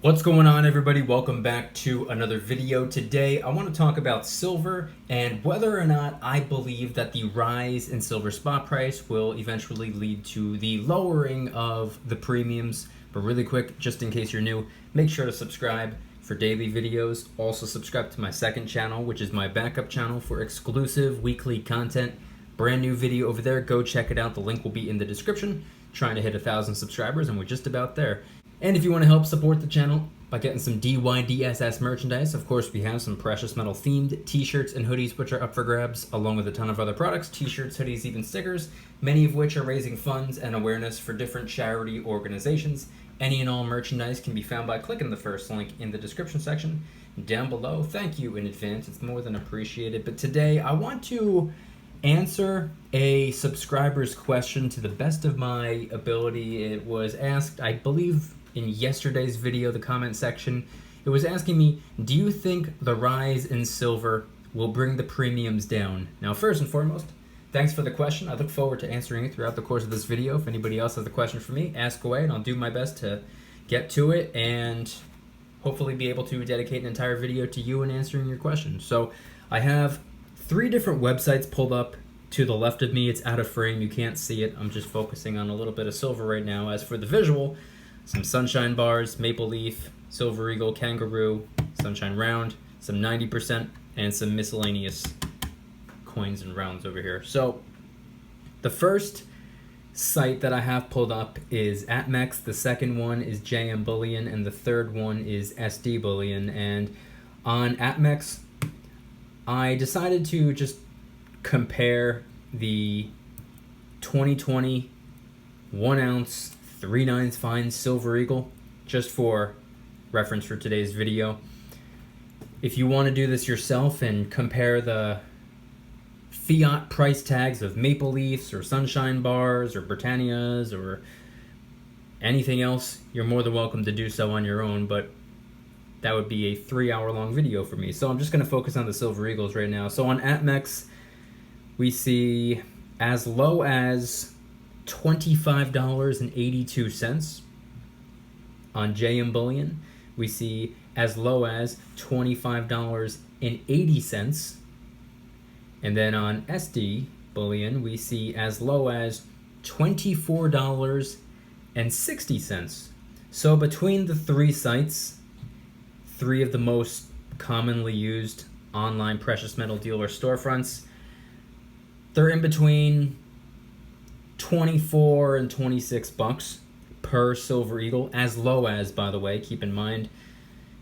What's going on, everybody? Welcome back to another video. Today I want to talk about silver and whether or not I believe that the rise in silver spot price will eventually lead to the lowering of the premiums. But really quick, just in case you're new, make sure to subscribe for daily videos. Also subscribe to my second channel, which is my backup channel for exclusive weekly content. Brand new video over there. Go check it out. The link will be in the description. Trying to hit 1,000 subscribers and we're just about there. And if you want to help support the channel by getting some DYDSS merchandise, of course we have some precious metal themed t-shirts and hoodies which are up for grabs, along with a ton of other products, t-shirts, hoodies, even stickers, many of which are raising funds and awareness for different charity organizations. Any and all merchandise can be found by clicking the first link in the description section down below. Thank you in advance, it's more than appreciated. But today I want to answer a subscriber's question to the best of my ability. It was asked, I believe, in yesterday's video, the comment section. It was asking me, do you think the rise in silver will bring the premiums down? Now, first and foremost, thanks for the question. I look forward to answering it throughout the course of this video. If anybody else has a question for me, ask away and I'll do my best to get to it and hopefully be able to dedicate an entire video to you and answering your question. So I have 3 different websites pulled up to the left of me. It's out of frame, you can't see it. I'm just focusing on a little bit of silver right now. As for the visual, some Sunshine Bars, Maple Leaf, Silver Eagle, Kangaroo, Sunshine Round, some 90%, and some miscellaneous coins and rounds over here. So the first site that I have pulled up is APMEX, the second one is JM Bullion, and the third one is SD Bullion. And on APMEX, I decided to just compare the 2020 1 ounce 3/9 fine Silver Eagle, just for reference for today's video. If you want to do this yourself and compare the fiat price tags of Maple Leafs or Sunshine Bars or Britannias or anything else, you're more than welcome to do so on your own, but that would be a 3-hour-long video for me. So I'm just going to focus on the Silver Eagles right now. So on APMEX, we see as low as $25.82. On JM Bullion, we see as low as $25.80. And then on SD Bullion, we see as low as $24.60. So between the 3 sites, 3 of the most commonly used online precious metal dealer storefronts, they're in between 24 and 26 bucks per Silver Eagle, as low as, by the way, keep in mind,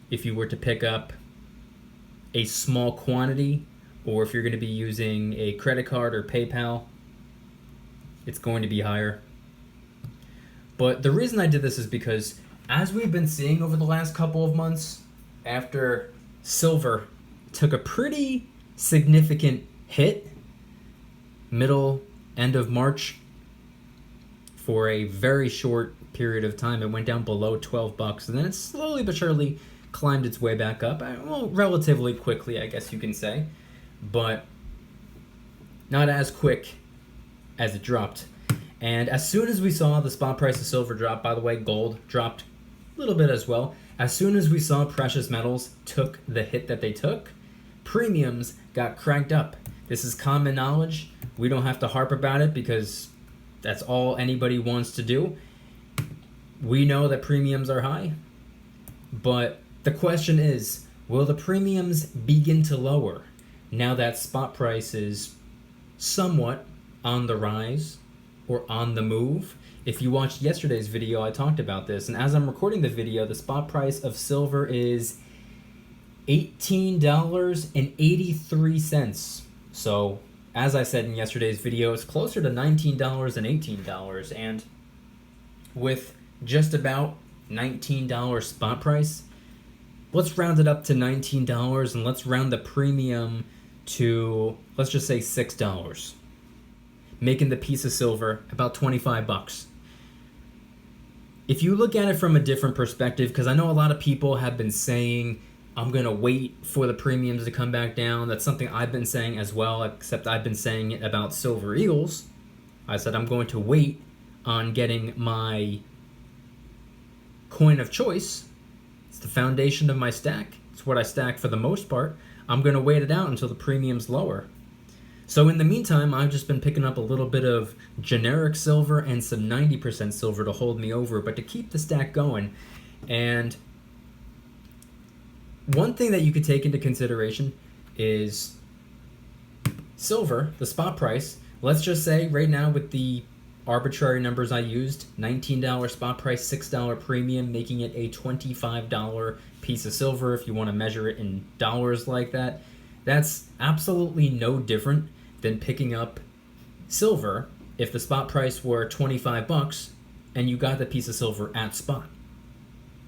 if you were to pick up a small quantity, or if you're going to be using a credit card or PayPal, it's going to be higher. But the reason I did this is because, as we've been seeing over the last couple of months, after silver took a pretty significant hit end of March, for a very short period of time, it went down below 12 bucks, and then it slowly but surely climbed its way back up. Well, relatively quickly, I guess you can say, but not as quick as it dropped. And as soon as we saw the spot price of silver drop, by the way, gold dropped a little bit as well. As soon as we saw precious metals took the hit that they took, premiums got cranked up. This is common knowledge. We don't have to harp about it because that's all anybody wants to do. We know that premiums are high, but the question is, will the premiums begin to lower now that spot price is somewhat on the rise or on the move? If you watched yesterday's video, I talked about this, and as I'm recording the video, the spot price of silver is $18.83. So, as I said in yesterday's video, it's closer to $19 and $18, and with just about $19 spot price, let's round it up to $19 and let's round the premium to, let's just say, $6, making the piece of silver about 25 bucks. If you look at it from a different perspective, because I know a lot of people have been saying, I'm going to wait for the premiums to come back down. That's something I've been saying as well, except I've been saying it about Silver Eagles. I said I'm going to wait on getting my coin of choice. It's the foundation of my stack. It's what I stack for the most part. I'm going to wait it out until the premium's lower. So in the meantime, I've just been picking up a little bit of generic silver and some 90% silver to hold me over, but to keep the stack going. And one thing that you could take into consideration is silver, the spot price. Let's just say right now with the arbitrary numbers I used, $19 spot price, $6 premium, making it a $25 piece of silver if you want to measure it in dollars like that. That's absolutely no different than picking up silver if the spot price were 25 bucks and you got the piece of silver at spot.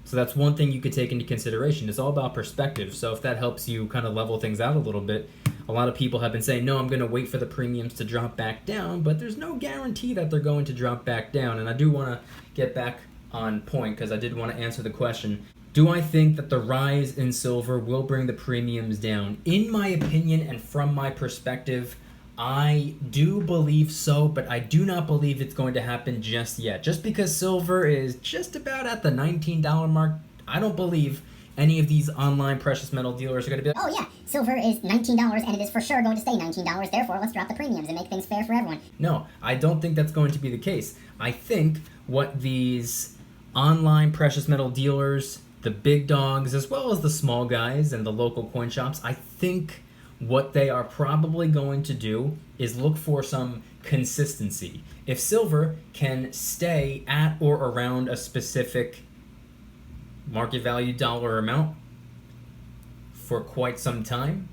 So that's one thing you could take into consideration. It's all about perspective. So if that helps you kind of level things out a little bit, a lot of people have been saying, no, I'm going to wait for the premiums to drop back down, but there's no guarantee that they're going to drop back down. And I do want to get back on point because I did want to answer the question. Do I think that the rise in silver will bring the premiums down? In my opinion and from my perspective, I do believe so, but I do not believe it's going to happen just yet. Just because silver is just about at the $19 mark, I don't believe any of these online precious metal dealers are going to be like, oh yeah, silver is $19 and it is for sure going to stay $19, therefore let's drop the premiums and make things fair for everyone. No, I don't think that's going to be the case. I think what these online precious metal dealers, the big dogs, as well as the small guys and the local coin shops, I think what they are probably going to do is look for some consistency. If silver can stay at or around a specific market value dollar amount for quite some time,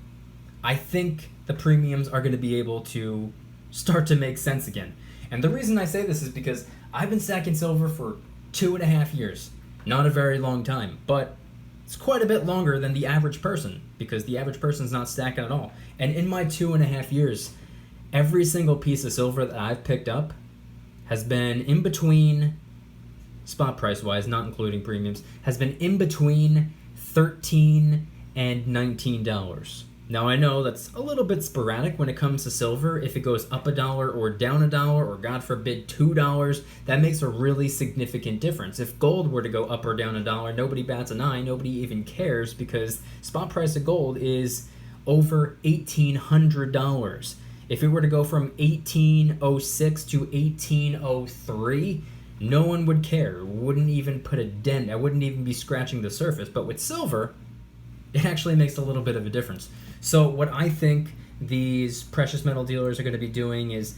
I think the premiums are going to be able to start to make sense again. And the reason I say this is because I've been stacking silver for 2.5 years. Not a very long time, but it's quite a bit longer than the average person because the average person's not stacking at all. And in my 2.5 years, every single piece of silver that I've picked up has been in between, spot price wise, not including premiums, has been in between $13 and $19. Now I know that's a little bit sporadic when it comes to silver. If it goes up $1 or down $1 or God forbid $2, that makes a really significant difference. If gold were to go up or down $1, nobody bats an eye, nobody even cares because spot price of gold is over $1,800. If it were to go from 1806 to 1803, no one would care. Wouldn't even put a dent. I wouldn't even be scratching the surface. But with silver, it actually makes a little bit of a difference. So what I think these precious metal dealers are going to be doing is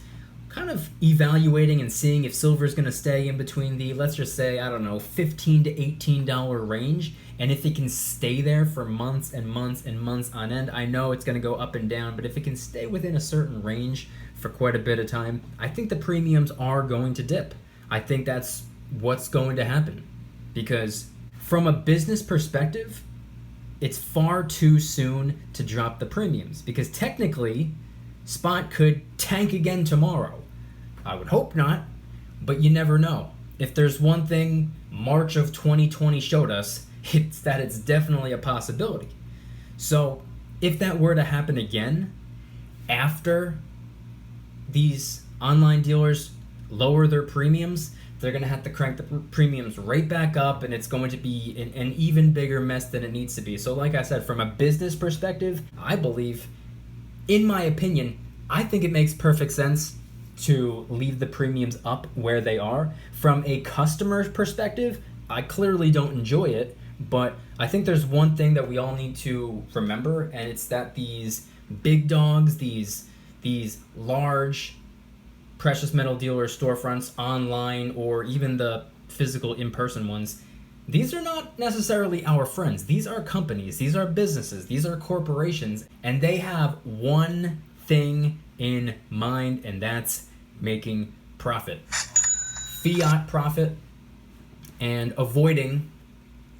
kind of evaluating and seeing if silver is going to stay in between the, let's just say, I don't know, $15 to $18 range. And if it can stay there for months and months and months on end, I know it's going to go up and down, but if it can stay within a certain range for quite a bit of time, I think the premiums are going to dip. I think that's what's going to happen. Because from a business perspective, it's far too soon to drop the premiums because technically spot could tank again tomorrow. I would hope not, but you never know. If there's one thing March of 2020 showed us, it's that it's definitely a possibility. So if that were to happen again after these online dealers lower their premiums, they're going to have to crank the premiums right back up, and it's going to be an even bigger mess than it needs to be. So like I said, from a business perspective, I believe, in my opinion, I think it makes perfect sense to leave the premiums up where they are. From a customer perspective, I clearly don't enjoy it, but I think there's one thing that we all need to remember, and it's that these big dogs, these large precious metal dealer storefronts online or even the physical in-person ones, these are not necessarily our friends. These are companies, these are businesses, these are corporations, and they have one thing in mind, and that's making profit. Fiat profit and avoiding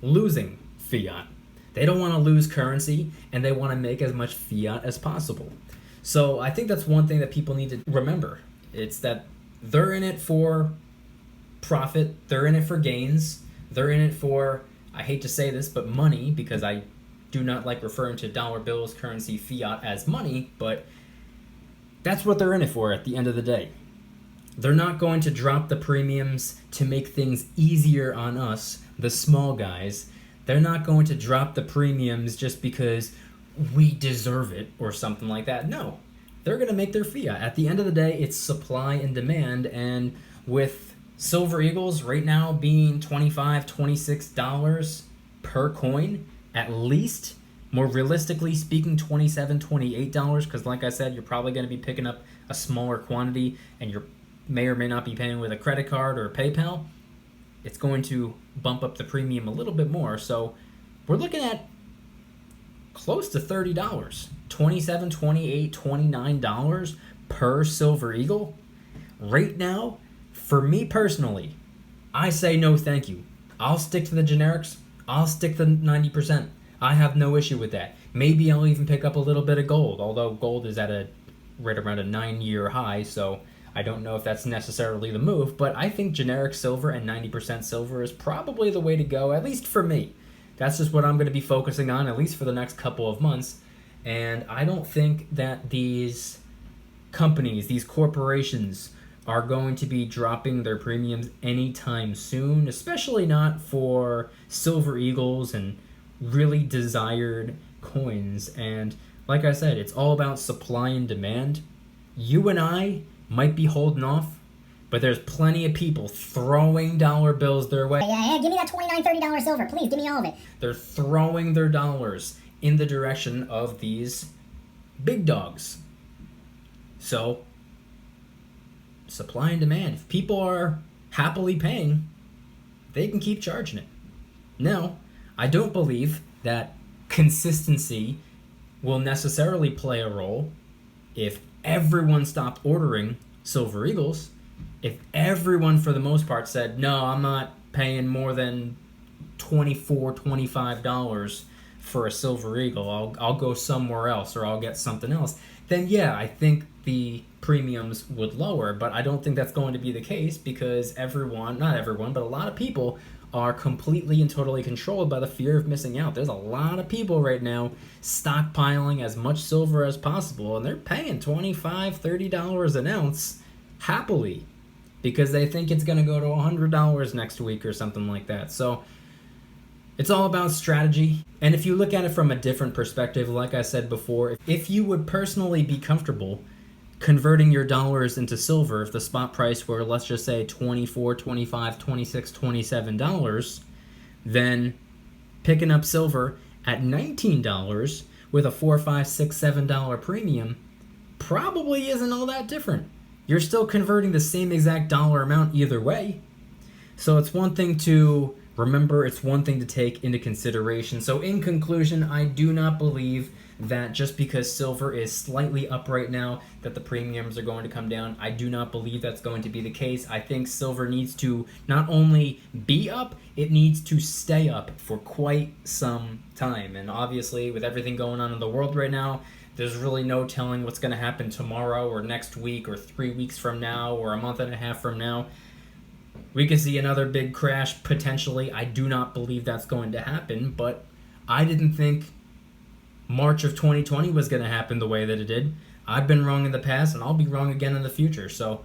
losing fiat. They don't want to lose currency, and they want to make as much fiat as possible. So I think that's one thing that people need to remember. It's that they're in it for profit, they're in it for gains, they're in it for, I hate to say this, but money, because I do not like referring to dollar bills, currency, fiat as money, but that's what they're in it for at the end of the day. They're not going to drop the premiums to make things easier on us, the small guys. They're not going to drop the premiums just because we deserve it or something like that. No, they're going to make their fiat. At the end of the day, it's supply and demand. And with Silver Eagles right now being $25, $26 per coin, at least, more realistically speaking, $27, $28, because like I said, you're probably going to be picking up a smaller quantity and you may or may not be paying with a credit card or PayPal. It's going to bump up the premium a little bit more. So we're looking at close to $30, $27, $28, $29 per Silver Eagle. Right now, for me personally, I say no thank you. I'll stick to the generics. I'll stick to 90%. I have no issue with that. Maybe I'll even pick up a little bit of gold, although gold is at right around a 9-year high, so I don't know if that's necessarily the move, but I think generic silver and 90% silver is probably the way to go, at least for me. That's just what I'm going to be focusing on, at least for the next couple of months. And I don't think that these companies, these corporations, are going to be dropping their premiums anytime soon, especially not for Silver Eagles and really desired coins. And like I said, it's all about supply and demand. You and I might be holding off, but there's plenty of people throwing dollar bills their way. Yeah, give me that $29, $30 silver. Please, give me all of it. They're throwing their dollars in the direction of these big dogs. So, supply and demand. If people are happily paying, they can keep charging it. Now, I don't believe that consistency will necessarily play a role if everyone stopped ordering Silver Eagles. If everyone, for the most part, said, no, I'm not paying more than $24, $25 for a Silver Eagle, I'll go somewhere else or I'll get something else, then yeah, I think the premiums would lower. But I don't think that's going to be the case because everyone, not everyone, but a lot of people are completely and totally controlled by the fear of missing out. There's a lot of people right now stockpiling as much silver as possible, and they're paying $25, $30 an ounce happily because they think it's going to go to $100 next week or something like that. So it's all about strategy. And if you look at it from a different perspective, like I said before, if you would personally be comfortable converting your dollars into silver, if the spot price were, let's just say, $24, $25, $26, $27, then picking up silver at $19 with a $4, $5, $6, $7 premium probably isn't all that different. You're still converting the same exact dollar amount either way. So it's one thing to remember, it's one thing to take into consideration. So in conclusion, I do not believe that just because silver is slightly up right now that the premiums are going to come down. I do not believe that's going to be the case. I think silver needs to not only be up, it needs to stay up for quite some time. And obviously with everything going on in the world right now, there's really no telling what's going to happen tomorrow or next week or 3 weeks from now or a month and a half from now. We could see another big crash potentially. I do not believe that's going to happen, but I didn't think March of 2020 was going to happen the way that it did. I've been wrong in the past, and I'll be wrong again in the future. So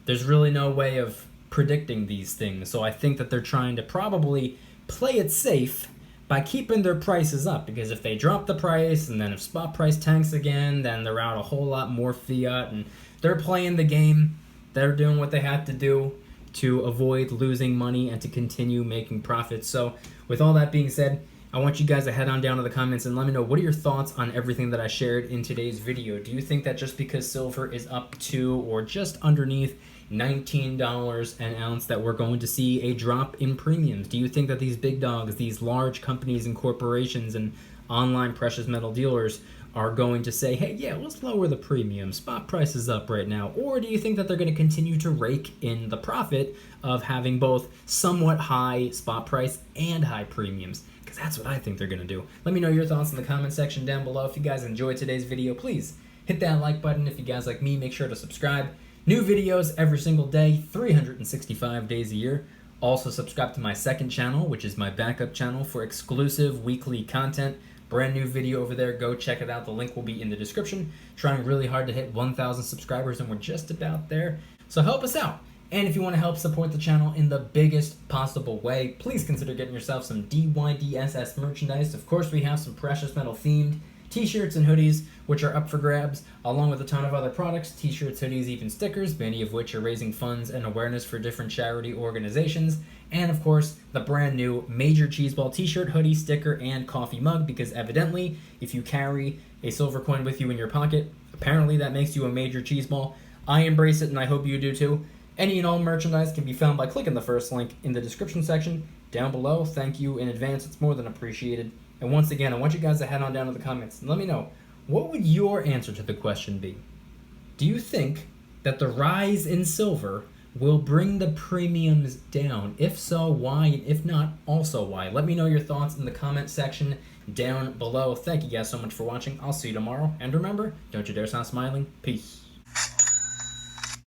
there's really no way of predicting these things. So I think that they're trying to probably play it safe by keeping their prices up, because if they drop the price and then if spot price tanks again, then they're out a whole lot more fiat, and they're playing the game. They're doing what they have to do to avoid losing money and to continue making profits. So with all that being said, I want you guys to head on down to the comments and let me know, what are your thoughts on everything that I shared in today's video? Do you think that just because silver is up to or just underneath $19 an ounce that we're going to see a drop in premiums? Do you think that these big dogs, these large companies and corporations and online precious metal dealers are going to say, hey, yeah, let's lower the premium, spot price is up right now? Or do you think that they're going to continue to rake in the profit of having both somewhat high spot price and high premiums? Because that's what I think they're going to do. Let me know your thoughts in the comment section down below. If you guys enjoyed today's video, please hit that like button. If you guys like me, make sure to subscribe. New videos every single day, 365 days a year. Also subscribe to my second channel, which is my backup channel for exclusive weekly content. Brand new video over there. Go check it out. The link will be in the description. Trying really hard to hit 1,000 subscribers, and we're just about there. So help us out. And if you want to help support the channel in the biggest possible way, please consider getting yourself some DYDSS merchandise. Of course, we have some precious metal themed t-shirts and hoodies, which are up for grabs, along with a ton of other products, t-shirts, hoodies, even stickers, many of which are raising funds and awareness for different charity organizations. And of course, the brand new Major Cheeseball t-shirt, hoodie, sticker, and coffee mug, because evidently, if you carry a silver coin with you in your pocket, apparently that makes you a Major Cheeseball. I embrace it, and I hope you do too. Any and all merchandise can be found by clicking the first link in the description section down below. Thank you in advance, it's more than appreciated. And once again, I want you guys to head on down to the comments and let me know, what would your answer to the question be? Do you think that the rise in silver will bring the premiums down? If so, why? And if not, also why? Let me know your thoughts in the comment section down below. Thank you guys so much for watching. I'll see you tomorrow. And remember, don't you dare stop smiling. Peace.